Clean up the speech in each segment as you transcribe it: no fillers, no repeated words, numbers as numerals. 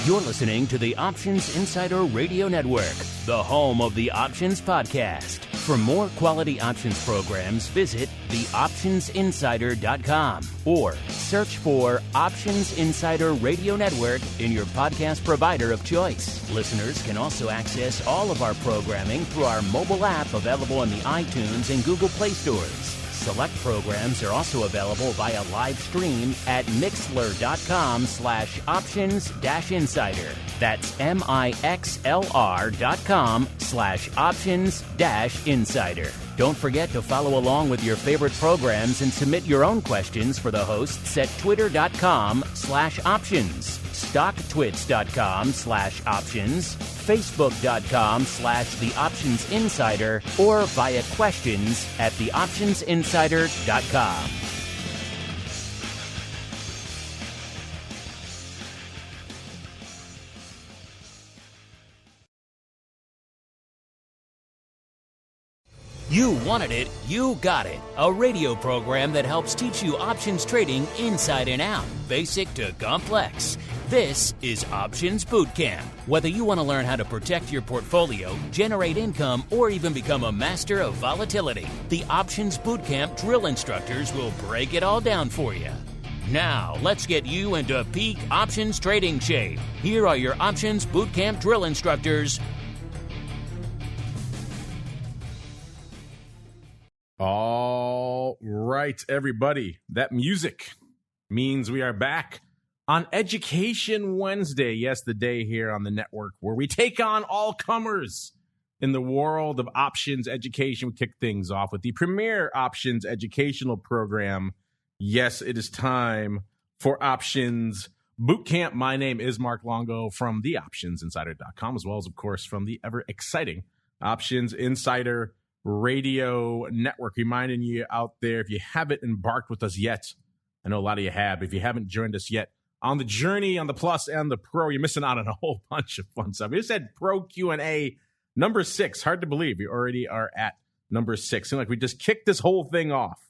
You're listening to the Options Insider Radio Network, the home of the Options Podcast. For more quality options programs, visit theoptionsinsider.com or search for Options Insider Radio Network in your podcast provider of choice. Listeners can also access all of our programming through our mobile app available in the iTunes and Google Play stores. Select programs are also available via live stream at mixlr.com/options-insider. That's mixlr.com/options-insider. Don't forget to follow along with your favorite programs and submit your own questions for the hosts at twitter.com/options, stocktwits.com/options, facebook.com/theoptionsinsider, or via questions at theoptionsinsider.com. You wanted it, you got it. A radio program that helps teach you options trading inside and out, basic to complex. This is Options Bootcamp. Whether you want to learn how to protect your portfolio, generate income, or even become a master of volatility, the Options Bootcamp drill instructors will break it all down for you. Now, let's get you into peak options trading shape. Here are your Options Bootcamp drill instructors. All right, everybody. That music means we are back on Education Wednesday. Yes, the day here on the network where we take on all comers in the world of options education. We kick things off with the premier options educational program. Yes, it is time for Options Bootcamp. My name is Mark Longo from theoptionsinsider.com, as well as, of course, from the ever exciting Options Insider Radio Network. Reminding you out there, if you haven't embarked with us yet, I know a lot of you have, but if you haven't joined us yet on the journey on the Plus and the Pro, you're missing out on a whole bunch of fun stuff. We just had Pro Q&A number 6. Hard to believe we already are at number 6. Seems like we just kicked this whole thing off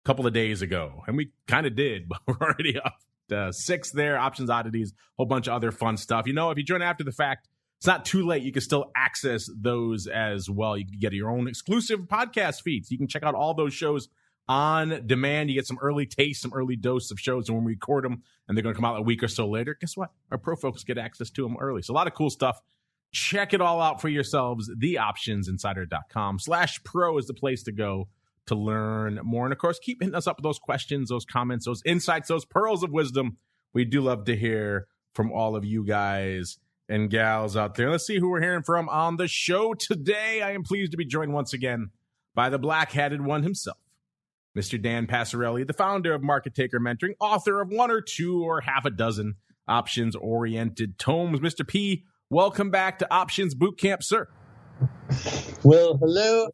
a couple of days ago, and we kind of did, but we're already up to 6 there. Options oddities, whole bunch of other fun stuff. You know, if you join after the fact, it's not too late. You can still access those as well. You can get your own exclusive podcast feeds. You can check out all those shows on demand. You get some early taste, some early dose of shows. And when we record them and they're going to come out a week or so later, guess what? Our pro folks get access to them early. So a lot of cool stuff. Check it all out for yourselves. Theoptionsinsider.com/pro is the place to go to learn more. And of course, keep hitting us up with those questions, those comments, those insights, those pearls of wisdom. We do love to hear from all of you guys and gals out there. Let's see who we're hearing from on the show today. I am pleased to be joined once again by the black-hatted one himself, Mr. Dan Passarelli, the founder of Market Taker Mentoring, author of 1 or 2 or half a dozen options-oriented tomes. Mr. P, welcome back to Options Bootcamp, sir. Well, hello.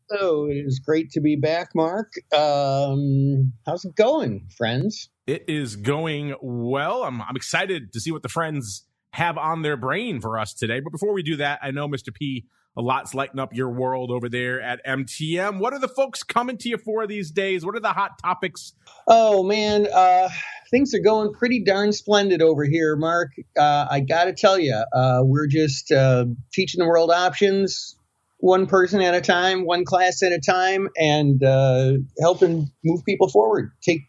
It is great to be back, Mark. How's it going, friends? It is going well. I'm excited to see what the friends have on their brain for us today. But before we do that, I know, Mr. P, a lot's lighting up your world over there at MTM. What are the folks coming to you for these days? What are the hot topics? Oh, man, things are going pretty darn splendid over here, Mark. I got to tell you, we're just teaching the world options one person at a time, one class at a time, and helping move people forward, take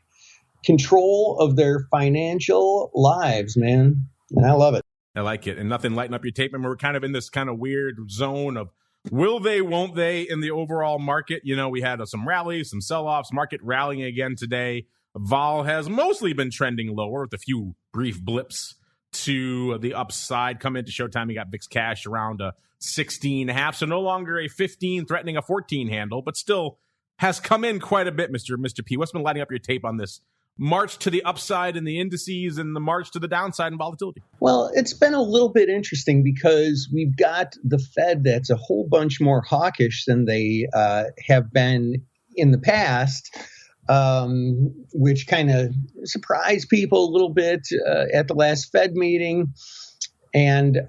control of their financial lives, man. And I love it. I like it. And nothing lighting up your tape. And we're kind of in this kind of weird zone of will they, won't they in the overall market. You know, we had some rallies, some sell-offs, market rallying again today. Vol has mostly been trending lower with a few brief blips to the upside. Come into Showtime, you got VIX cash around a 16.5. So no longer a 15 threatening a 14 handle, but still has come in quite a bit, Mr. P. What's been lighting up your tape on this march to the upside in the indices and the march to the downside in volatility? Well, it's been a little bit interesting because we've got the Fed that's a whole bunch more hawkish than they have been in the past, which kind of surprised people a little bit at the last Fed meeting. And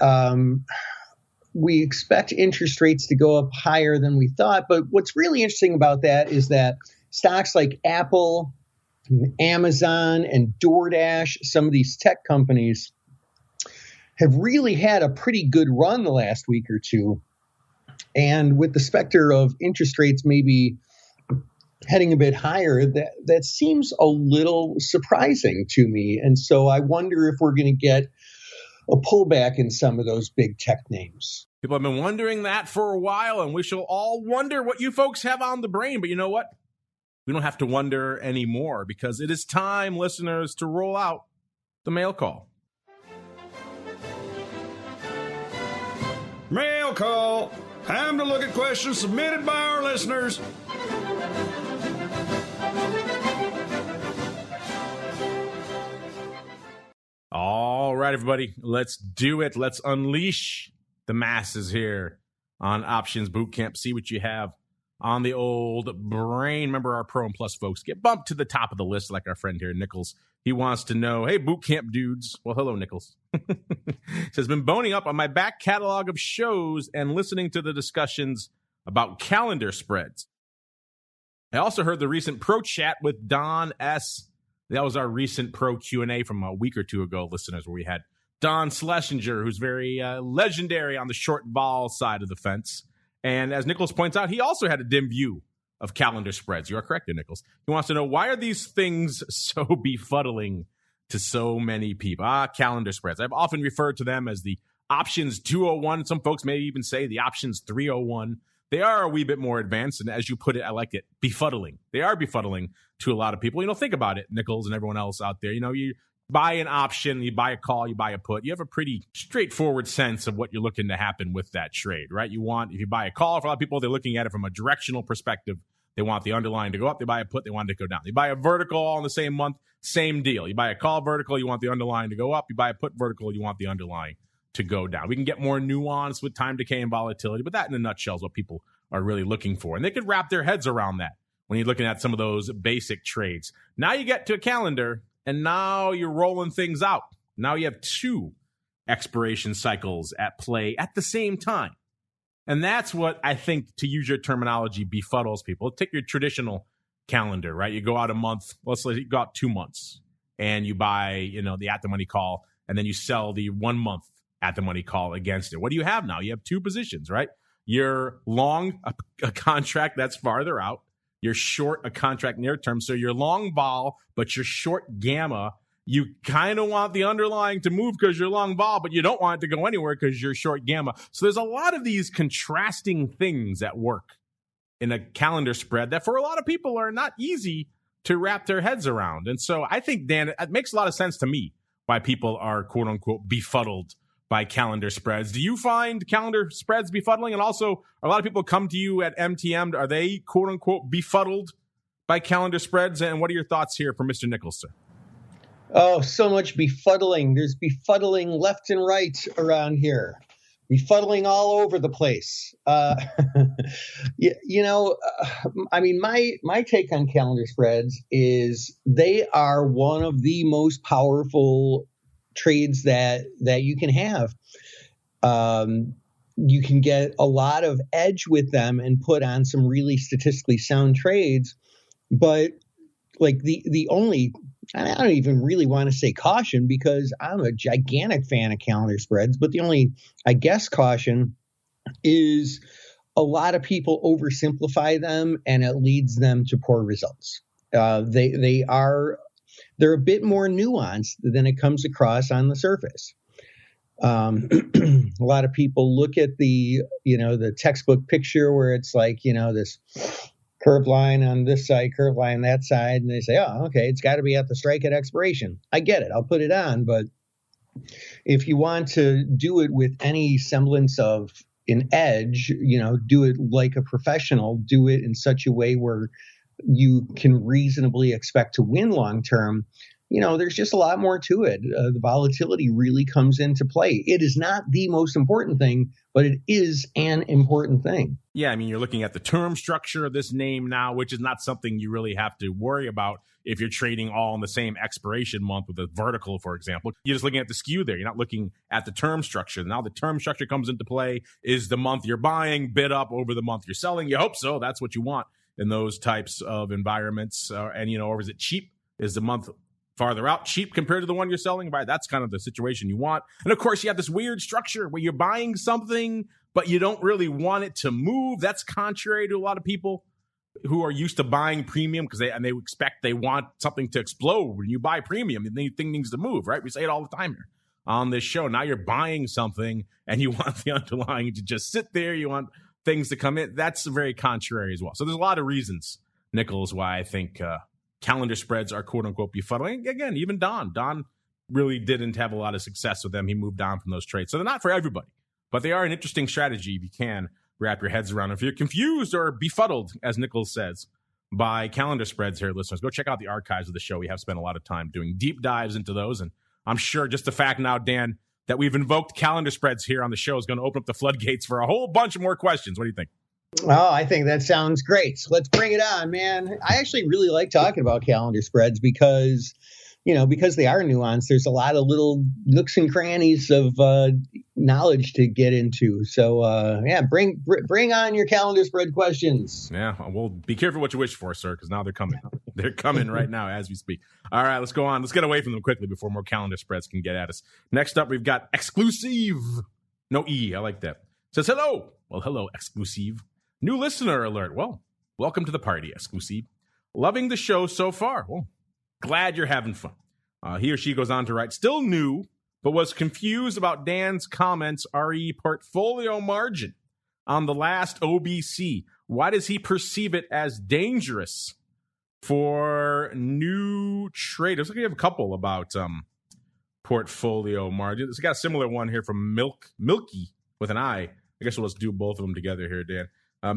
we expect interest rates to go up higher than we thought. But what's really interesting about that is that stocks like Apple, Amazon, and DoorDash, some of these tech companies, have really had a pretty good run the last week or two. And with the specter of interest rates maybe heading a bit higher, that seems a little surprising to me. And so I wonder if we're going to get a pullback in some of those big tech names. People have been wondering that for a while, and we shall all wonder what you folks have on the brain. But you know what? We don't have to wonder anymore, because it is time, listeners, to roll out the mail call. Mail call. Time to look at questions submitted by our listeners. All right, everybody, let's do it. Let's unleash the masses here on Options Bootcamp. See what you have on the old brain. Remember, our Pro and Plus folks get bumped to the top of the list, like our friend here, Nichols. He wants to know, hey, Bootcamp dudes. Well, hello, Nichols. Says, been boning up on my back catalog of shows and listening to the discussions about calendar spreads. I also heard the recent Pro Chat with Don S. That was our recent Pro Q&A from a week or two ago, listeners, where we had Don Schlesinger, who's very legendary on the short vol side of the fence. And as Nichols points out, he also had a dim view of calendar spreads. You are correct there, Nichols. He wants to know, why are these things so befuddling to so many people? Calendar spreads. I've often referred to them as the options 201. Some folks may even say the options 301. They are a wee bit more advanced, and as you put it, I like it, befuddling. They are befuddling to a lot of people. Think about it, Nichols and everyone else out there. You buy an option, you buy a call, you buy a put. You have a pretty straightforward sense of what you're looking to happen with that trade, right? If you buy a call, for a lot of people, they're looking at it from a directional perspective. They want the underlying to go up. They buy a put, they want it to go down. You buy a vertical all in the same month, same deal. You buy a call vertical, you want the underlying to go up. You buy a put vertical, you want the underlying to go down. We can get more nuance with time decay and volatility, but that in a nutshell is what people are really looking for. And they could wrap their heads around that when you're looking at some of those basic trades. Now you get to a calendar, and now you're rolling things out. Now you have two expiration cycles at play at the same time. And that's what I think, to use your terminology, befuddles people. Take your traditional calendar, right? You go out a month. Let's say you go out 2 months, and you buy, the at-the-money call, and then you sell the 1 month at-the-money call against it. What do you have now? You have two positions, right? You're long a contract that's farther out. You're short a contract near term. So you're long vol, but you're short gamma. You kind of want the underlying to move because you're long vol, but you don't want it to go anywhere because you're short gamma. So there's a lot of these contrasting things at work in a calendar spread that for a lot of people are not easy to wrap their heads around. And so I think, Dan, it makes a lot of sense to me why people are, quote unquote, befuddled by calendar spreads. Do you find calendar spreads befuddling? And also, a lot of people come to you at MTM. Are they, quote unquote, befuddled by calendar spreads? And what are your thoughts here from Mr. Nichols, sir? Oh, so much befuddling. There's befuddling left and right around here. Befuddling all over the place. My take on calendar spreads is they are one of the most powerful trades that you can have. You can get a lot of edge with them and put on some really statistically sound trades. But like the only, I don't even really want to say caution, because I'm a gigantic fan of calendar spreads, but the only, I guess, caution is a lot of people oversimplify them, and it leads them to poor results. They're a bit more nuanced than it comes across on the surface. A lot of people look at the textbook picture where it's like, this curved line on this side, curved line on that side, and they say, oh, okay, it's got to be at the strike at expiration. I get it. I'll put it on. But if you want to do it with any semblance of an edge, do it like a professional, do it in such a way where you can reasonably expect to win long term. There's just a lot more to it. The volatility really comes into play. It is not the most important thing, but it is an important thing. Yeah, you're looking at the term structure of this name now, which is not something you really have to worry about if you're trading all in the same expiration month with a vertical, for example. You're just looking at the skew there. You're not looking at the term structure. Now the term structure comes into play. Is the month you're buying bid up over the month you're selling? You hope so. That's what you want in those types of environments. Or is it cheap? Is the month farther out, cheap compared to the one you're selling, right? That's kind of the situation you want. And of course, you have this weird structure where you're buying something, but you don't really want it to move. That's contrary to a lot of people who are used to buying premium because they want something to explode. When you buy premium, the thing needs to move, right? We say it all the time here on this show. Now you're buying something and you want the underlying to just sit there. You want things to come in. That's very contrary as well. So there's a lot of reasons, Nichols, why I think calendar spreads are quote unquote befuddling. Again, even Don really didn't have a lot of success with them. He moved on from those trades. So they're not for everybody, but they are an interesting strategy if you can wrap your heads around. If you're confused or befuddled, as Nichols says, by calendar spreads here, listeners, go check out the archives of the show. We have spent a lot of time doing deep dives into those. And I'm sure just the fact now, Dan, that we've invoked calendar spreads here on the show is going to open up the floodgates for a whole bunch of more questions. What do you think? Oh, I think that sounds great. So let's bring it on, man. I actually really like talking about calendar spreads because they are nuanced. There's a lot of little nooks and crannies of knowledge to get into. So, bring on your calendar spread questions. Yeah, well, be careful what you wish for, sir, because now they're coming. They're coming right now as we speak. All right, let's go on. Let's get away from them quickly before more calendar spreads can get at us. Next up, we've got exclusive. No E, I like that. Says hello. Well, hello, exclusive. New listener alert. Well, welcome to the party, exclusive. Loving the show so far. Well, glad you're having fun. He or she goes on to write, still new, but was confused about Dan's comments, RE portfolio margin on the last OBC. Why does he perceive it as dangerous for new traders? Looks like we have a couple about portfolio margin. It's got a similar one here from Milky with an I. I guess we'll just do both of them together here, Dan.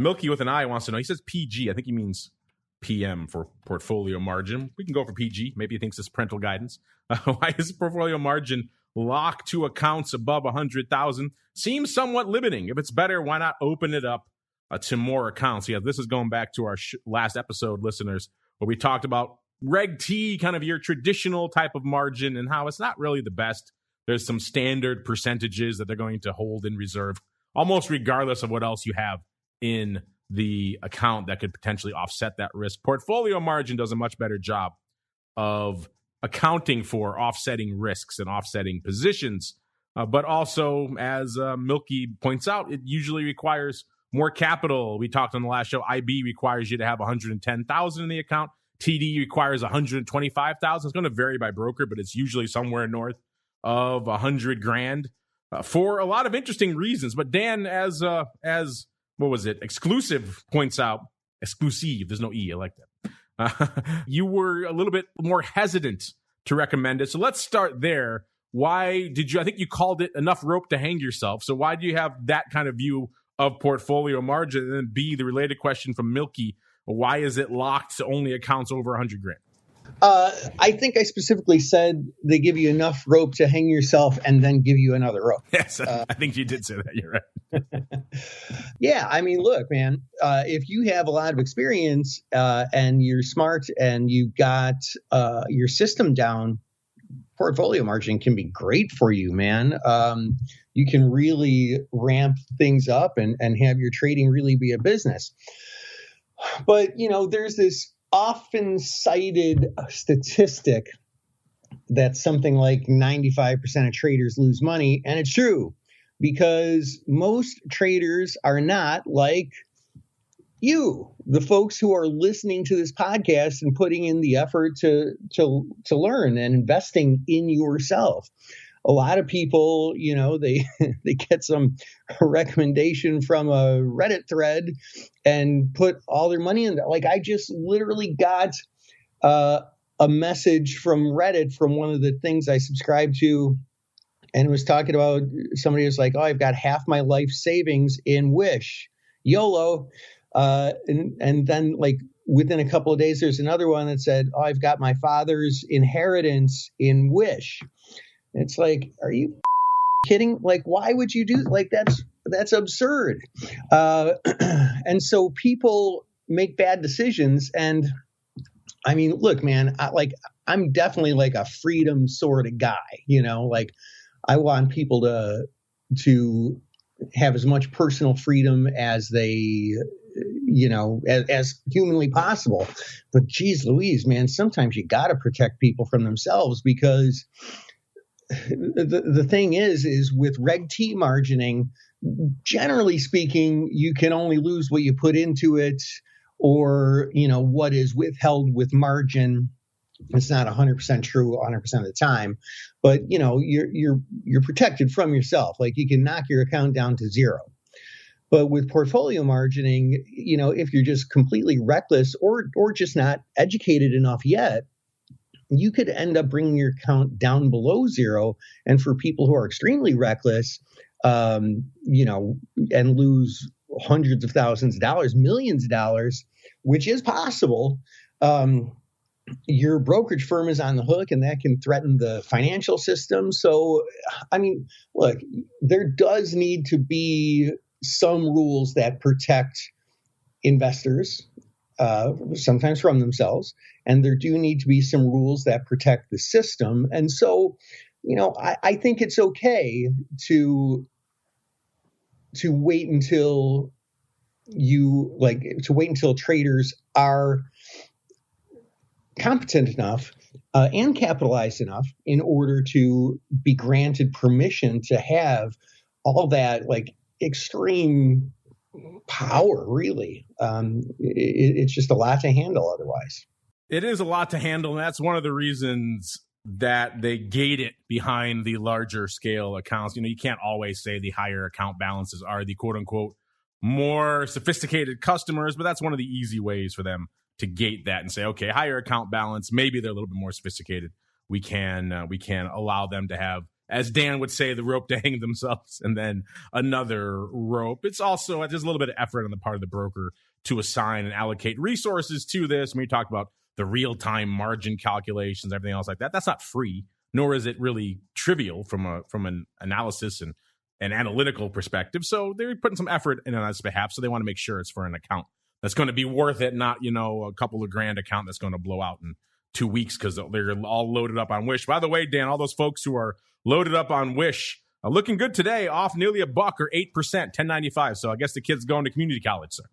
Milky with an I wants to know. He says PG. I think he means PM for portfolio margin. We can go for PG. Maybe he thinks it's parental guidance. Why is portfolio margin locked to accounts above 100,000? Seems somewhat limiting. If it's better, why not open it up to more accounts? Yeah, this is going back to our last episode, listeners, where we talked about Reg T, kind of your traditional type of margin and how it's not really the best. There's some standard percentages that they're going to hold in reserve, almost regardless of what else you have in the account that could potentially offset that risk. Portfolio margin does a much better job of accounting for offsetting risks and offsetting positions. But also, as Milky points out, it usually requires more capital. We talked on the last show, IB requires you to have 110,000 in the account. TD requires 125,000. It's going to vary by broker, but it's usually somewhere north of 100 grand for a lot of interesting reasons. But Dan, as what was it? Exclusive points out, exclusive. There's no E. I like that. You were a little bit more hesitant to recommend it. So let's start there. Why did you, I think you called it enough rope to hang yourself. So why do you have that kind of view of portfolio margin? And then B, the related question from Milky, why is it locked to only accounts over 100 grand? I think I specifically said they give you enough rope to hang yourself and then give you another rope. Yes, I think you did say that. You're right. Yeah, I mean, look, man, if you have a lot of experience and you're smart and you've got your system down, portfolio margin can be great for you, man. You can really ramp things up and have your trading really be a business. But, there's this often cited statistic that something like 95% of traders lose money. And it's true because most traders are not like you, the folks who are listening to this podcast and putting in the effort to learn and investing in yourself. A lot of people, they get some recommendation from a Reddit thread and put all their money in there. Like I just literally got a message from Reddit from one of the things I subscribe to, and it was talking about somebody was like, "Oh, I've got half my life savings in Wish, YOLO," and then like within a couple of days, there's another one that said, "Oh, I've got my father's inheritance in Wish." It's like, are you kidding? Like, why would you do like that's absurd. And so people make bad decisions. And I mean, look, man, I'm definitely like a freedom sort of guy, like I want people to have as much personal freedom as they as humanly possible. But geez Louise, man, sometimes you got to protect people from themselves, because the thing is with Reg T margining, generally speaking, you can only lose what you put into it, or, what is withheld with margin. It's not 100% true 100% of the time, but you're protected from yourself. Like, you can knock your account down to zero. But with portfolio margining, if you're just completely reckless or just not educated enough yet, you could end up bringing your account down below zero. And for people who are extremely reckless, and lose hundreds of thousands of dollars, millions of dollars, which is possible, your brokerage firm is on the hook, and that can threaten the financial system. So, I mean, look, there does need to be some rules that protect investors, sometimes from themselves, and there do need to be some rules that protect the system. And so, I think it's okay to wait until traders are competent enough and capitalized enough in order to be granted permission to have all that extreme power. Really, it's just a lot to handle otherwise. It is a lot to handle, and that's one of the reasons that they gate it behind the larger scale accounts. You can't always say the higher account balances are the quote unquote more sophisticated customers, but that's one of the easy ways for them to gate that and say, okay, higher account balance, maybe they're a little bit more sophisticated. We can allow them to have, as Dan would say, the rope to hang themselves and then another rope. It's also, there's a little bit of effort on the part of the broker to assign and allocate resources to this. When we talk about the real-time margin calculations, everything else like that, that's not free, nor is it really trivial from an analysis and an analytical perspective. So they're putting some effort in on its behalf. So they want to make sure it's for an account that's going to be worth it, not, a couple of grand account that's going to blow out in 2 weeks because they're all loaded up on Wish. By the way, Dan, all those folks who are loaded up on Wish are looking good today, off nearly $1 or 8%, $10.95. So I guess the kid's going to community college, sir.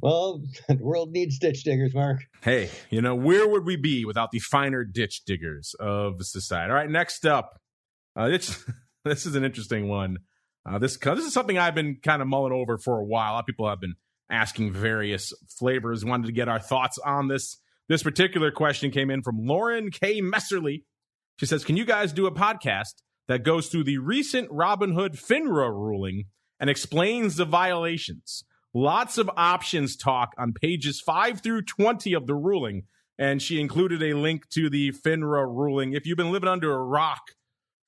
Well, the world needs ditch diggers, Mark. Hey, where would we be without the finer ditch diggers of society? All right, next up, this is an interesting one. This is something I've been kind of mulling over for a while. A lot of people have been asking various flavors, wanted to get our thoughts on this. This particular question came in from Lauren K. Messerly. She says, can you guys do a podcast that goes through the recent Robinhood FINRA ruling and explains the violations? Lots of options talk on pages 5 through 20 of the ruling. And she included a link to the FINRA ruling. If you've been living under a rock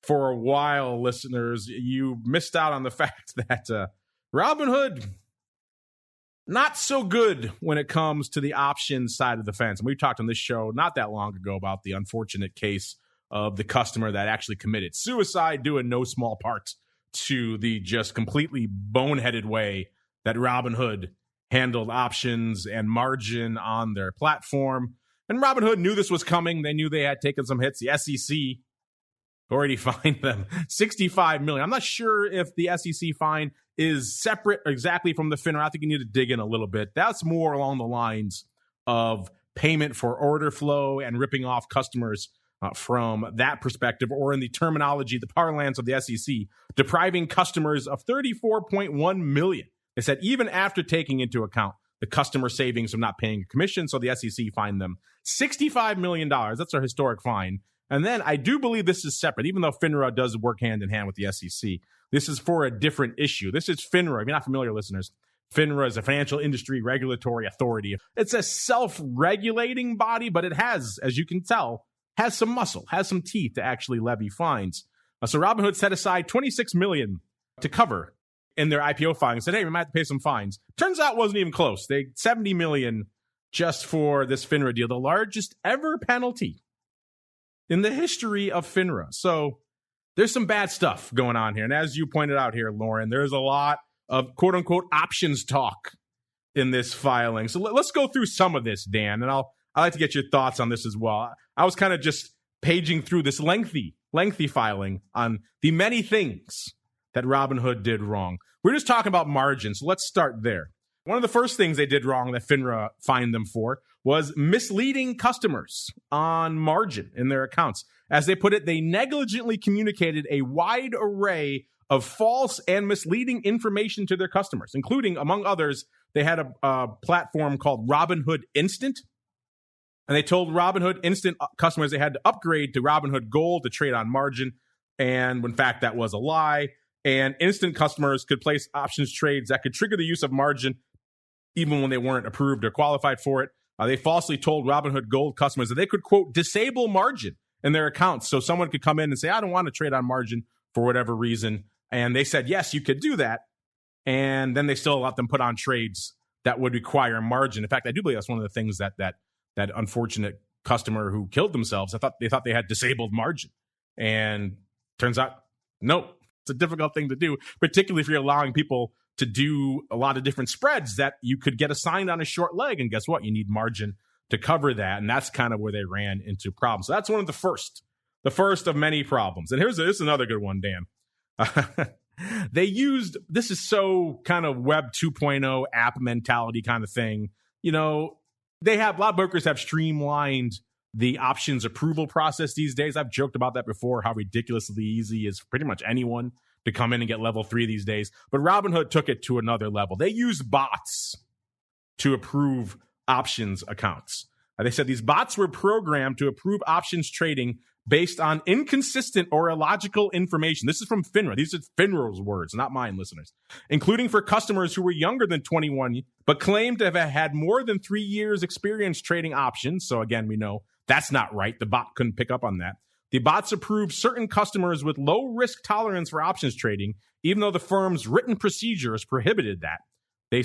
for a while, listeners, you missed out on the fact that Robinhood, not so good when it comes to the options side of the fence. And we talked on this show not that long ago about the unfortunate case of the customer that actually committed suicide, due in no small part to the just completely boneheaded way that Robinhood handled options and margin on their platform. And Robinhood knew this was coming. They knew they had taken some hits. The SEC already fined them $65 million. I'm not sure if the SEC fine is separate exactly from the FINRA. I think you need to dig in a little bit. That's more along the lines of payment for order flow and ripping off customers from that perspective, or in the terminology, the parlance of the SEC, depriving customers of $34.1 million. They said even after taking into account the customer savings from not paying a commission, so the SEC fined them $65 million. That's our historic fine. And then I do believe this is separate, even though FINRA does work hand in hand with the SEC. This is for a different issue. This is FINRA. If you're not familiar, listeners, FINRA is a financial industry regulatory authority. It's a self-regulating body, but it has, as you can tell, has some muscle, has some teeth to actually levy fines. So Robinhood set aside $26 million to cover in their IPO filing. Said, hey, we might have to pay some fines. Turns out it wasn't even close. They $70 million just for this FINRA deal, the largest ever penalty in the history of FINRA. So there's some bad stuff going on here. And as you pointed out here, Lauren, there's a lot of quote unquote options talk in this filing. So let's go through some of this, Dan, and I'd like to get your thoughts on this as well. I was kind of just paging through this lengthy filing on the many things that Robinhood did wrong. we're just talking about margin. So let's start there. One of the first things they did wrong that FINRA fined them for was misleading customers on margin in their accounts. As they put it, they negligently communicated a wide array of false and misleading information to their customers, including, among others, they had a platform called Robinhood Instant. And they told Robinhood Instant customers they had to upgrade to Robinhood Gold to trade on margin. And in fact, that was a lie. And Instant customers could place options trades that could trigger the use of margin even when they weren't approved or qualified for it. They falsely told Robinhood Gold customers that they could, quote, disable margin in their accounts. So someone could come in and say, I don't want to trade on margin for whatever reason. And they said, yes, you could do that. And then they still let them put on trades that would require margin. In fact, I do believe that's one of the things that unfortunate customer who killed themselves, they thought they had disabled margin. And turns out, no, it's a difficult thing to do, particularly if you're allowing people to do a lot of different spreads that you could get assigned on a short leg. And guess what? You need margin to cover that. And that's kind of where they ran into problems. So that's one of the first of many problems. And here's another good one, Dan. They used, this is so kind of web 2.0 app mentality kind of thing. You know, a lot of brokers have streamlined the options approval process these days. I've joked about that before, how ridiculously easy is pretty much anyone to come in and get level 3 these days. But Robinhood took it to another level. They used bots to approve options accounts. They said these bots were programmed to approve options trading based on inconsistent or illogical information. This is from FINRA. These are FINRA's words, not mine, listeners. Including for customers who were younger than 21, but claimed to have had more than 3 years experience trading options. So again, we know that's not right. The bot couldn't pick up on that. The bots approved certain customers with low risk tolerance for options trading, even though the firm's written procedures prohibited that. They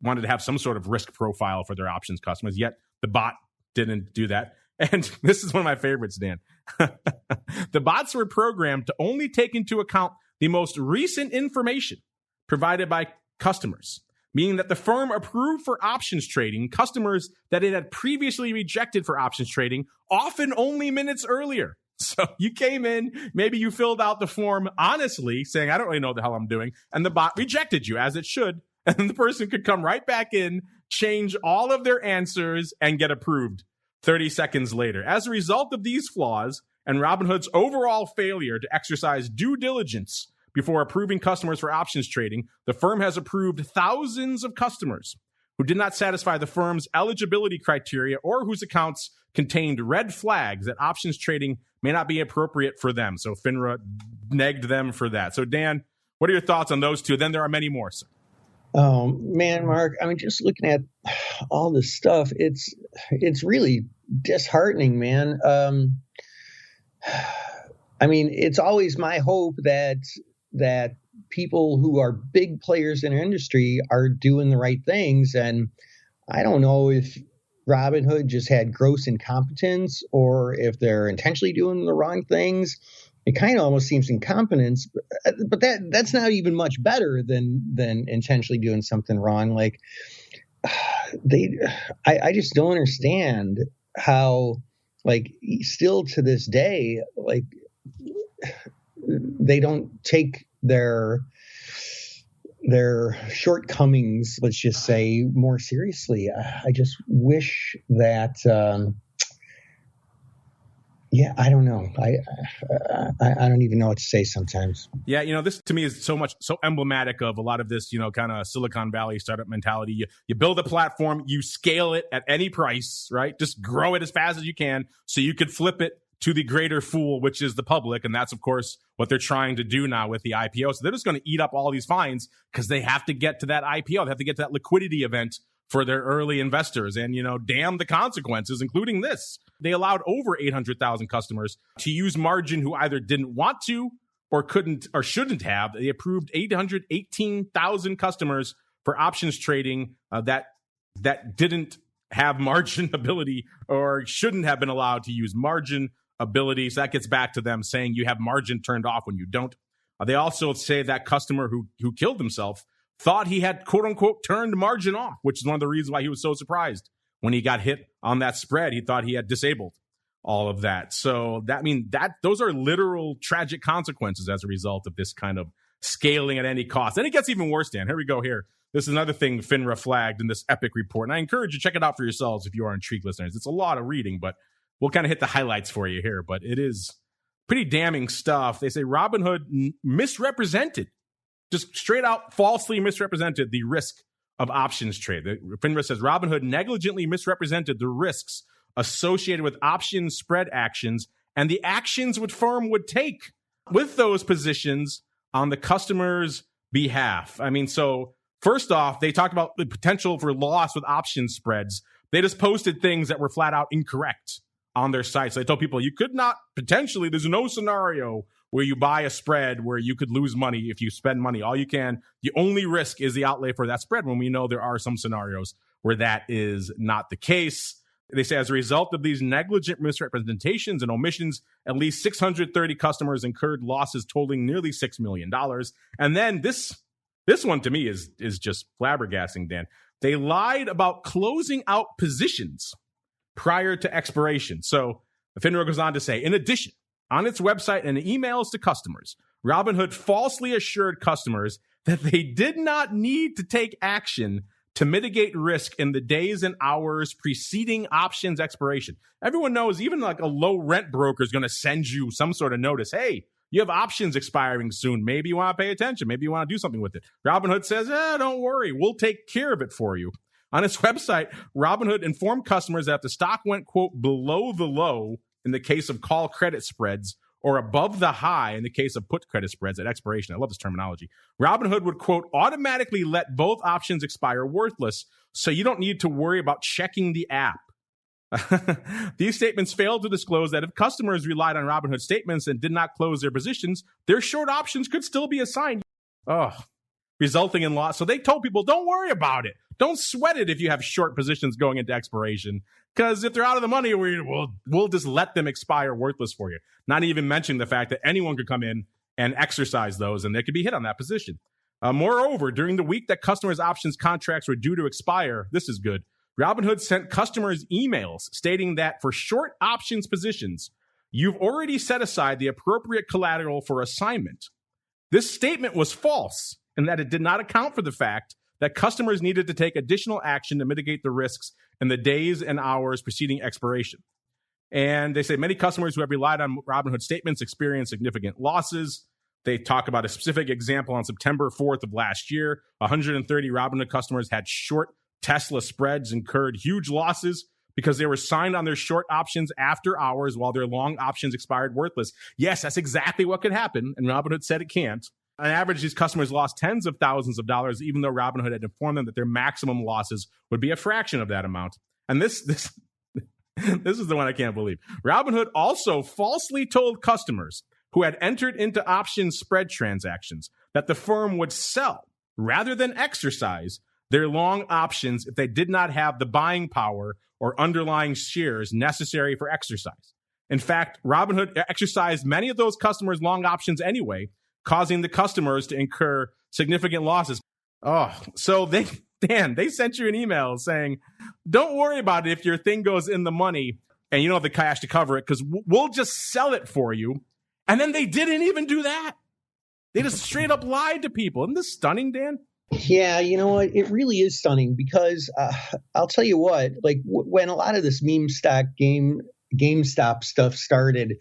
wanted to have some sort of risk profile for their options customers, yet the bot didn't do that. And this is one of my favorites, Dan. The bots were programmed to only take into account the most recent information provided by customers, meaning that the firm approved for options trading customers that it had previously rejected for options trading, often only minutes earlier. So you came in, maybe you filled out the form honestly, saying, I don't really know what the hell I'm doing, and the bot rejected you, as it should. And the person could come right back in, change all of their answers, and get approved 30 seconds later. As a result of these flaws and Robinhood's overall failure to exercise due diligence before approving customers for options trading, the firm has approved thousands of customers who did not satisfy the firm's eligibility criteria or whose accounts contained red flags that options trading may not be appropriate for them. So FINRA negged them for that. So Dan, what are your thoughts on those two? Then there are many more, sir. Oh man, Mark, I mean, just looking at all this stuff, it's really disheartening, man. I mean, it's always my hope that people who are big players in our industry are doing the right things. And I don't know if Robinhood just had gross incompetence or if they're intentionally doing the wrong things. It kind of almost seems incompetence, but that's not even much better than intentionally doing something wrong. Like I just don't understand how, like, still to this day, like they don't take their shortcomings, let's just say, more seriously. I just wish that. Yeah, I don't know. I don't even know what to say sometimes. Yeah, you know, this to me is so emblematic of a lot of this, you know, kind of Silicon Valley startup mentality. You build a platform, you scale it at any price, right? Just grow it as fast as you can so you could flip it to the greater fool, which is the public. And that's, of course, what they're trying to do now with the IPO. So they're just going to eat up all these fines because they have to get to that IPO. They have to get to that liquidity event for their early investors. And, you know, damn the consequences, including this. They allowed over 800,000 customers to use margin who either didn't want to or couldn't or shouldn't have. They approved 818,000 customers for options trading that didn't have margin ability or shouldn't have been allowed to use margin ability. So that gets back to them saying you have margin turned off when you don't. They also say that customer who killed himself thought he had, quote unquote, turned margin off, which is one of the reasons why he was so surprised when he got hit on that spread. He thought he had disabled all of that. So those are literal tragic consequences as a result of this kind of scaling at any cost. And it gets even worse, Dan. Here we go here. This is another thing FINRA flagged in this epic report. And I encourage you to check it out for yourselves if you are intrigued listeners. It's a lot of reading, but we'll kind of hit the highlights for you here. But it is pretty damning stuff. They say Robinhood misrepresented, just straight out falsely misrepresented the risk of options trade. FINRA says Robinhood negligently misrepresented the risks associated with option spread actions and the actions which firm would take with those positions on the customer's behalf. I mean, so first off, they talked about the potential for loss with option spreads. They just posted things that were flat out incorrect on their sites. They told people you could not potentially, there's no scenario where you buy a spread where you could lose money if you spend money. All you can, the only risk is the outlay for that spread, when we know there are some scenarios where that is not the case. They say as a result of these negligent misrepresentations and omissions, at least 630 customers incurred losses totaling nearly $6 million. And then this one to me is just flabbergasting, Dan. They lied about closing out positions prior to expiration. So FINRA goes on to say, in addition, on its website and emails to customers, Robinhood falsely assured customers that they did not need to take action to mitigate risk in the days and hours preceding options expiration. Everyone knows even like a low rent broker is going to send you some sort of notice. Hey, you have options expiring soon. Maybe you want to pay attention. Maybe you want to do something with it. Robinhood says, don't worry. We'll take care of it for you. On its website, Robinhood informed customers that if the stock went, quote, below the low in the case of call credit spreads or above the high in the case of put credit spreads at expiration. I love this terminology. Robinhood would, quote, automatically let both options expire worthless, so you don't need to worry about checking the app. These statements failed to disclose that if customers relied on Robinhood statements and did not close their positions, their short options could still be assigned, resulting in loss. So they told people, don't worry about it. Don't sweat it if you have short positions going into expiration, because if they're out of the money, we'll just let them expire worthless for you. Not even mentioning the fact that anyone could come in and exercise those, and they could be hit on that position. Moreover, during the week that customers' options contracts were due to expire, this is good, Robinhood sent customers emails stating that for short options positions, you've already set aside the appropriate collateral for assignment. This statement was false in that it did not account for the fact that customers needed to take additional action to mitigate the risks in the days and hours preceding expiration. And they say many customers who have relied on Robinhood statements experience significant losses. They talk about a specific example on September 4th of last year. 130 Robinhood customers had short Tesla spreads, incurred huge losses because they were signed on their short options after hours while their long options expired worthless. Yes, that's exactly what could happen, and Robinhood said it can't. On average, these customers lost tens of thousands of dollars, even though Robinhood had informed them that their maximum losses would be a fraction of that amount. And this is the one I can't believe. Robinhood also falsely told customers who had entered into option spread transactions that the firm would sell rather than exercise their long options if they did not have the buying power or underlying shares necessary for exercise. In fact, Robinhood exercised many of those customers' long options anyway, causing the customers to incur significant losses. So they sent you an email saying, don't worry about it if your thing goes in the money and you don't have the cash to cover it, because we'll just sell it for you. And then they didn't even do that. They just straight up lied to people. Isn't this stunning, Dan? Yeah, you know what? It really is stunning because I'll tell you what, like when a lot of this meme stock GameStop stuff started,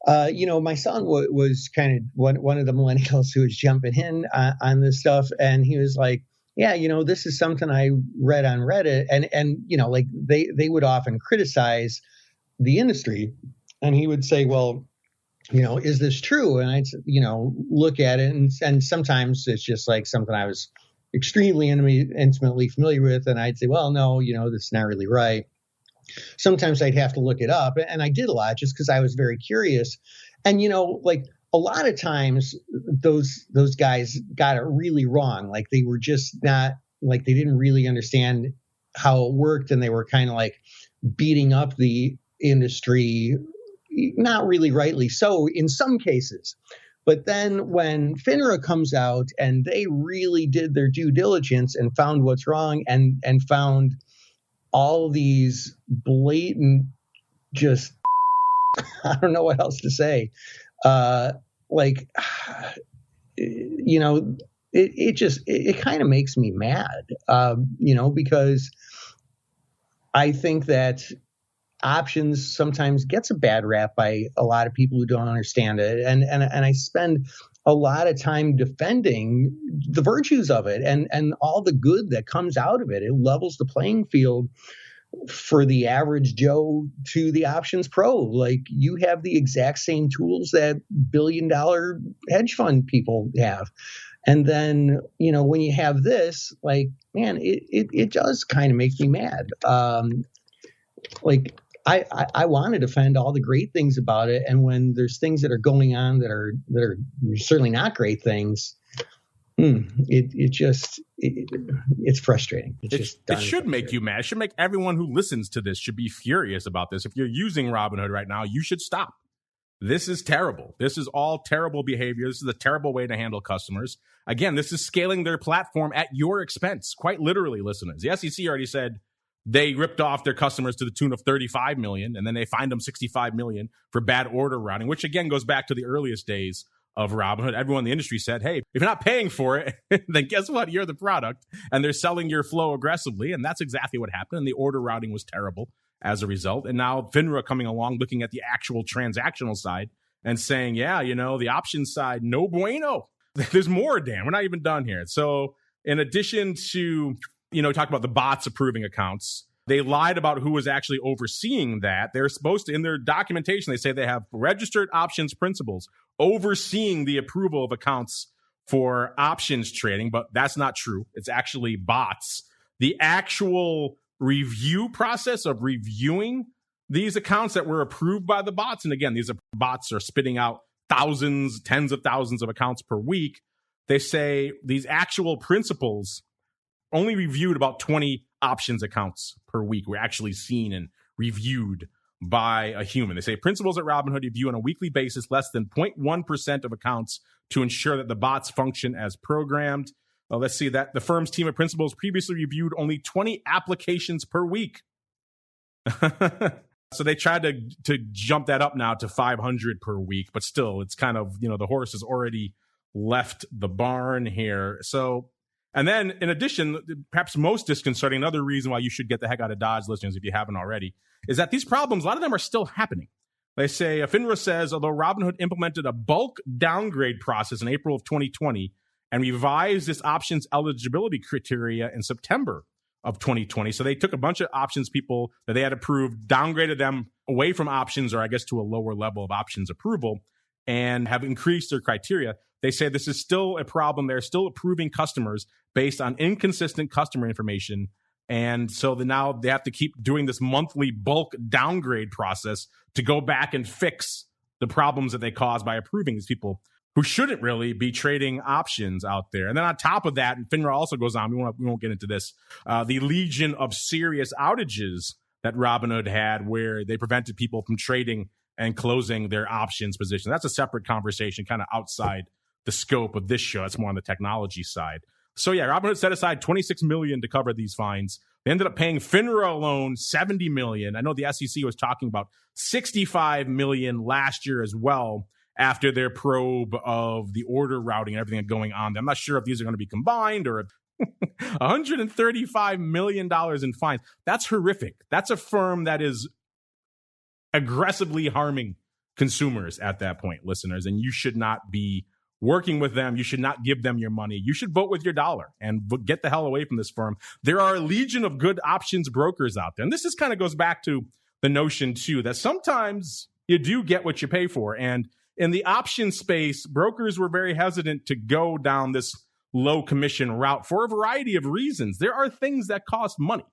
my son was kind of one of the millennials who was jumping in on this stuff. And he was like, yeah, this is something I read on Reddit. And like they would often criticize the industry. And he would say, well, is this true? And I'd, look at it. And sometimes it's just like something I was extremely intimately familiar with. And I'd say, well, no, that's not really right. Sometimes I'd have to look it up. And I did a lot just because I was very curious. And, like a lot of times those guys got it really wrong. Like they were just not like they didn't really understand how it worked. And they were kind of like beating up the industry, not really rightly so in some cases. But then when FINRA comes out and they really did their due diligence and found what's wrong and found all these blatant, just, I don't know what else to say. you know, it kind of makes me mad, because I think that options sometimes gets a bad rap by a lot of people who don't understand it. And I spend a lot of time defending the virtues of it and all the good that comes out of it. It levels the playing field for the average Joe to the options pro. Like, you have the exact same tools that billion-dollar hedge fund people have. And then, when you have this, like, man, it does kind of make me mad. I want to defend all the great things about it, and when there's things that are going on that are certainly not great things, it's frustrating. It should make you mad. It should make everyone who listens to this should be furious about this. If you're using Robinhood right now, you should stop. This is terrible. This is all terrible behavior. This is a terrible way to handle customers. Again, this is scaling their platform at your expense, quite literally, listeners. The SEC already said they ripped off their customers to the tune of 35 million, and then they fined them 65 million for bad order routing, which again goes back to the earliest days of Robinhood. Everyone in the industry said, hey, if you're not paying for it, then guess what? You're the product, and they're selling your flow aggressively, and that's exactly what happened. And the order routing was terrible as a result. And now FINRA coming along, looking at the actual transactional side and saying, yeah, the options side, no bueno. There's more, Dan. We're not even done here. So in addition to talk about the bots approving accounts, they lied about who was actually overseeing that. They're supposed to, in their documentation, they say they have registered options principals overseeing the approval of accounts for options trading, but that's not true. It's actually bots. The actual review process of reviewing these accounts that were approved by the bots, and again, these bots are spitting out thousands, tens of thousands of accounts per week. They say these actual principals only reviewed about 20 options accounts per week were actually seen and reviewed by a human. They say principals at Robinhood review on a weekly basis less than 0.1% of accounts to ensure that the bots function as programmed. Let's see that the firm's team of principals previously reviewed only 20 applications per week. So they tried to jump that up now to 500 per week, but still, it's kind of, the horse has already left the barn here. So, and then in addition, perhaps most disconcerting, another reason why you should get the heck out of Dodge, listeners, if you haven't already, is that these problems, a lot of them are still happening. They say, FINRA says, although Robinhood implemented a bulk downgrade process in April of 2020 and revised its options eligibility criteria in September of 2020. So they took a bunch of options people that they had approved, downgraded them away from options, or I guess to a lower level of options approval, and have increased their criteria. They say this is still a problem. They're still approving customers based on inconsistent customer information. And so now they have to keep doing this monthly bulk downgrade process to go back and fix the problems that they caused by approving these people who shouldn't really be trading options out there. And then on top of that, and FINRA also goes on, we won't get into this, the legion of serious outages that Robinhood had where they prevented people from trading and closing their options position. That's a separate conversation, kind of outside the scope of this show. It's more on the technology side. So yeah, Robinhood set aside $26 million to cover these fines. They ended up paying FINRA alone $70 million. I know the SEC was talking about $65 million last year as well, after their probe of the order routing and everything going on. I'm not sure if these are going to be combined or $135 million in fines. That's horrific. That's a firm that is aggressively harming consumers at that point, listeners, and you should not be working with them. You should not give them your money. You should vote with your dollar and get the hell away from this firm. There are a legion of good options brokers out there. And this kind of goes back to the notion, too, that sometimes you do get what you pay for. And in the option space, brokers were very hesitant to go down this low commission route for a variety of reasons. There are things that cost money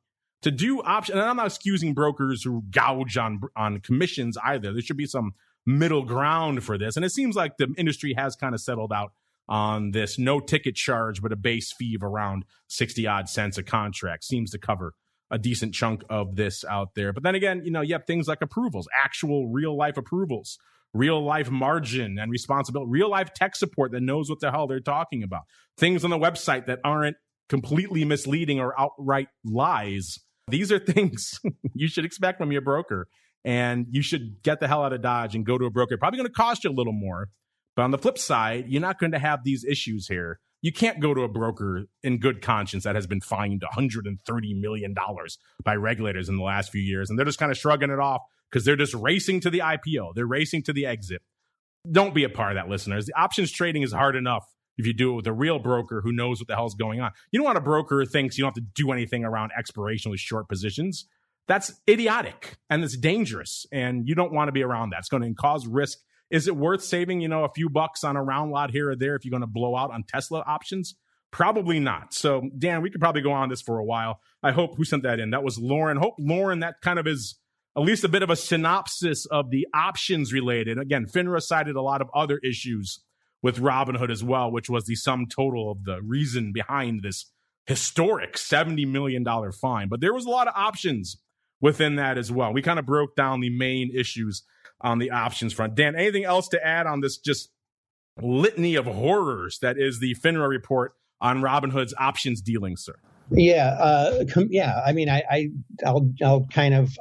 to do option. And I'm not excusing brokers who gouge on commissions either. There should be some middle ground for this. And it seems like the industry has kind of settled out on this no ticket charge, but a base fee of around 60 odd cents a contract seems to cover a decent chunk of this out there. But then again, you have things like approvals, actual real life approvals, real life margin and responsibility, real life tech support that knows what the hell they're talking about, things on the website that aren't completely misleading or outright lies. These are things you should expect from your broker, and you should get the hell out of Dodge and go to a broker. Probably going to cost you a little more, But on the flip side, you're not going to have these issues here. You can't go to a broker in good conscience that has been fined $130 million by regulators in the last few years, and they're just kind of shrugging it off because they're just racing to the IPO. They're racing to the exit. Don't be a part of that, listeners. The options trading is hard enough if you do it with a real broker who knows what the hell's going on. You don't want a broker who thinks you don't have to do anything around expiration with short positions. That's idiotic, and it's dangerous, and you don't want to be around that. It's going to cause risk. Is it worth saving, a few bucks on a round lot here or there if you're going to blow out on Tesla options? Probably not. So, Dan, we could probably go on this for a while. I hope who sent that in. That was Lauren. Hope, Lauren, that kind of is at least a bit of a synopsis of the options related. Again, FINRA cited a lot of other issues with Robinhood as well, which was the sum total of the reason behind this historic $70 million fine. But there was a lot of options within that as well. We kind of broke down the main issues on the options front. Dan, anything else to add on this just litany of horrors that is the FINRA report on Robinhood's options dealing, sir? Yeah, I mean, I'll kind of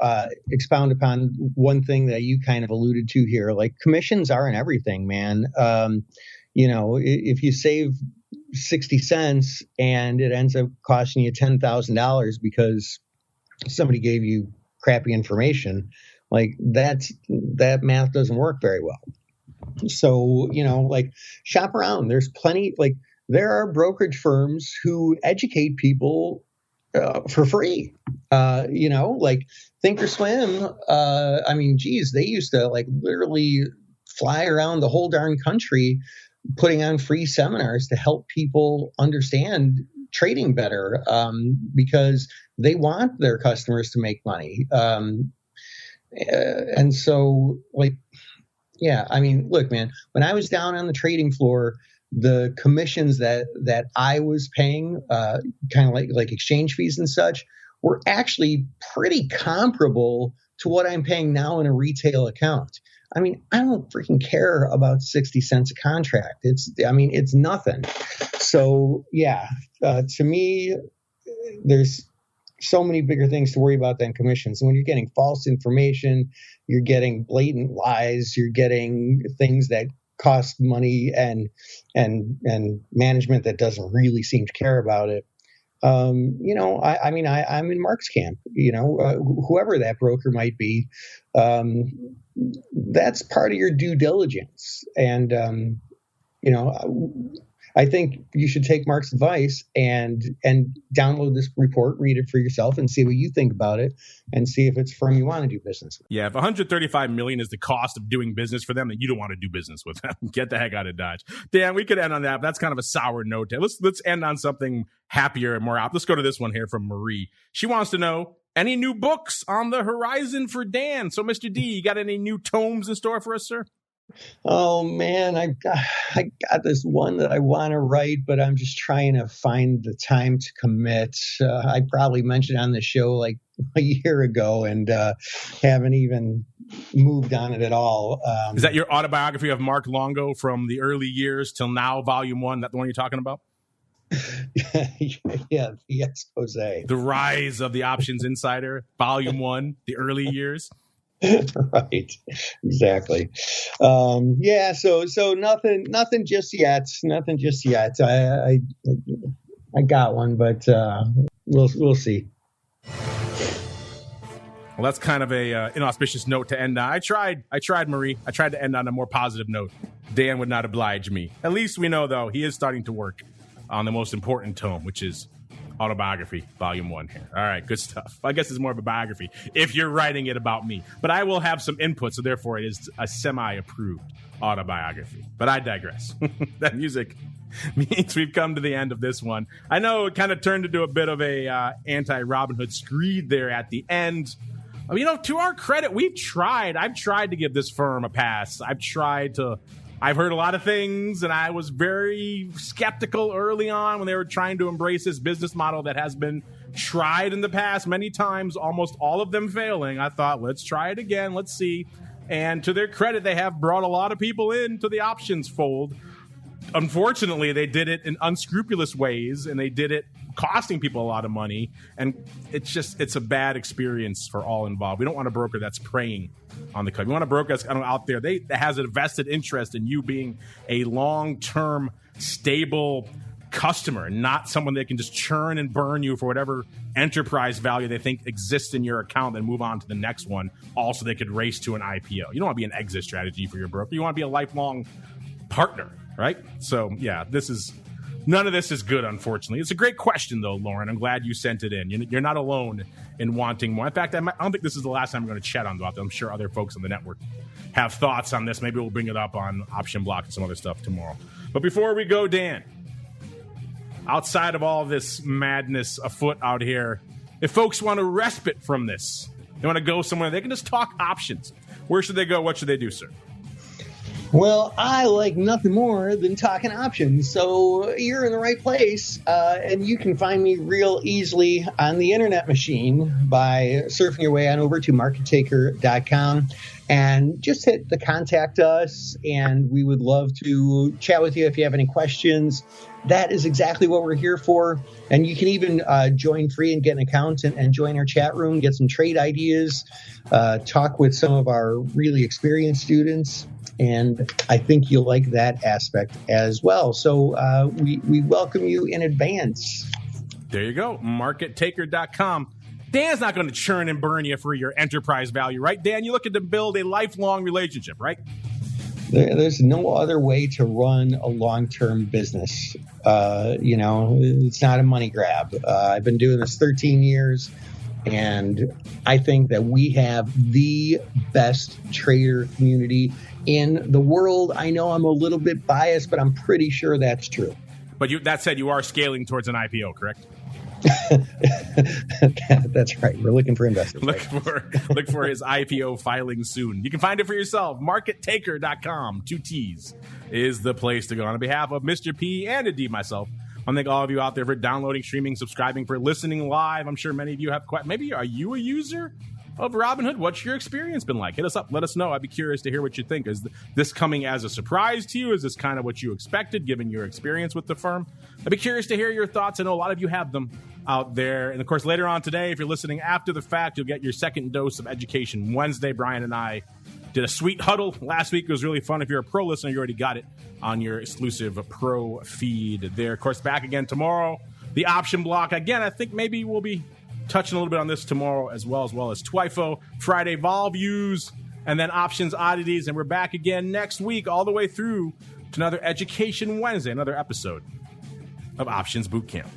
expound upon one thing that you kind of alluded to here. Like, commissions aren't everything, man. If you save 60 cents and it ends up costing you $10,000 because somebody gave you crappy information, like that math doesn't work very well. So, shop around. There's plenty, there are brokerage firms who educate people for free. Thinkorswim, they used to literally fly around the whole darn country putting on free seminars to help people understand trading better, because they want their customers to make money. Look, man, when I was down on the trading floor, the commissions that I was paying, kind of like exchange fees and such, were actually pretty comparable to what I'm paying now in a retail account. I mean, I don't freaking care about 60 cents a contract. It's nothing. So yeah, to me, there's so many bigger things to worry about than commissions. And when you're getting false information, you're getting blatant lies, you're getting things that cost money and management that doesn't really seem to care about it. I'm in Mark's camp, whoever that broker might be, that's part of your due diligence. And, I think you should take Mark's advice and download this report, read it for yourself, and see what you think about it, and see if it's a firm you want to do business with. Yeah, if $135 million is the cost of doing business for them, then you don't want to do business with them. Get the heck out of Dodge. Dan, we could end on that, but that's kind of a sour note. Let's end on something happier and more out. Let's go to this one here from Marie. She wants to know, any new books on the horizon for Dan? So, Mr. D, you got any new tomes in store for us, sir? Oh man, I got this one that I want to write, but I'm just trying to find the time to commit. I probably mentioned on the show like a year ago, and haven't even moved on it at all. Is that your autobiography of Mark Longo from the early years till now, Volume 1? That the one you're talking about? Yeah, the expose. The Rise of the Options Insider, Volume 1, the early years. Right, exactly. So nothing just yet. Nothing just yet. I got one, but we'll see. Well, that's kind of a inauspicious note to end on. I tried, Marie. I tried to end on a more positive note. Dan would not oblige me. At least we know, though, he is starting to work on the most important tome, which is Autobiography, Volume 1 here. All right, good stuff. I guess it's more of a biography if you're writing it about me. But I will have some input, so therefore it is a semi-approved autobiography. But I digress. That music means we've come to the end of this one. I know it kind of turned into a bit of a anti-Robinhood screed there at the end. To our credit, I've tried to give this firm a pass. I've heard a lot of things, and I was very skeptical early on when they were trying to embrace this business model that has been tried in the past many times, almost all of them failing. I thought, let's try it again. Let's see. And to their credit, they have brought a lot of people into the options fold. unfortunately, they did it in unscrupulous ways, and they did it costing people a lot of money. And it's a bad experience for all involved. We don't want a broker that's preying on the customer. We want a broker that's out there that has a vested interest in you being a long-term, stable customer, not someone that can just churn and burn you for whatever enterprise value they think exists in your account, then move on to the next one. Also, they could race to an IPO. You don't want to be an exit strategy for your broker. You want to be a lifelong partner, right? So, yeah, none of this is good, unfortunately. It's a great question, though, Lauren. I'm glad you sent it in. You're not alone in wanting more. In fact, I don't think this is the last time we're going to chat on it. I'm sure other folks on the network have thoughts on this. Maybe we'll bring it up on Option Block and some other stuff tomorrow. But before we go, Dan, outside of all this madness afoot out here, if folks want a respite from this, they want to go somewhere, they can just talk options. Where should they go? What should they do, sir? Well, I like nothing more than talking options, so you're in the right place, and you can find me real easily on the internet machine by surfing your way on over to markettaker.com and just hit the contact us, and we would love to chat with you if you have any questions. That is exactly what we're here for, and you can even join free and get an account and join our chat room, get some trade ideas, talk with some of our really experienced students. And I think you'll like that aspect as well. So we welcome you in advance. There you go. MarketTaker.com. Dan's not going to churn and burn you for your enterprise value, right? Dan, you're looking to build a lifelong relationship, right? There's no other way to run a long-term business. It's not a money grab. I've been doing this 13 years. And I think that we have the best trader community in the world. I know I'm a little bit biased, but I'm pretty sure that's true. But that said, you are scaling towards an IPO, correct? That's right. We're looking for investors. Look for his IPO filing soon. You can find it for yourself. MarketTaker.com, 2 T's, is the place to go. On behalf of Mr. P and indeed myself, I want to thank all of you out there for downloading, streaming, subscribing, for listening live. I'm sure many of you have maybe are you a user of Robinhood? What's your experience been like? Hit us up. Let us know. I'd be curious to hear what you think. Is this coming as a surprise to you? Is this kind of what you expected, given your experience with the firm? I'd be curious to hear your thoughts. I know a lot of you have them out there. And, of course, later on today, if you're listening after the fact, you'll get your second dose of Education Wednesday. Brian and I did a sweet huddle last week. It was really fun. If you're a pro listener, you already got it on your exclusive pro feed there. Of course, back again tomorrow. The Option Block. Again, I think maybe we'll be touching a little bit on this tomorrow as well as TWIFO, Friday vol views, and then options oddities. And we're back again next week all the way through to another Education Wednesday, another episode of Options Bootcamp.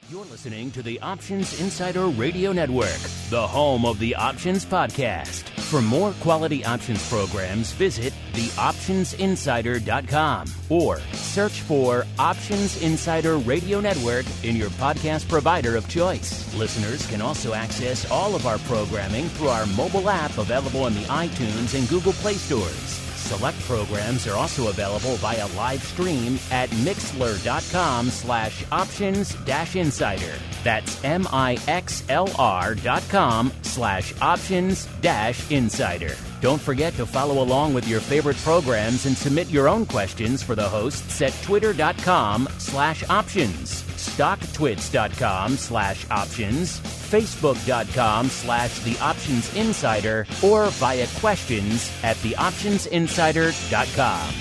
You're listening to the Options Insider Radio Network, the home of the Options Podcast. For more quality options programs, visit theoptionsinsider.com or search for Options Insider Radio Network in your podcast provider of choice. Listeners can also access all of our programming through our mobile app available in the iTunes and Google Play stores. Select programs are also available via live stream at mixlr.com/options-insider. That's mixlr.com/options-insider. Don't forget to follow along with your favorite programs and submit your own questions for the hosts at twitter.com/options, stocktwits.com/options, facebook.com/theoptionsinsider, or via questions at theoptionsinsider.com.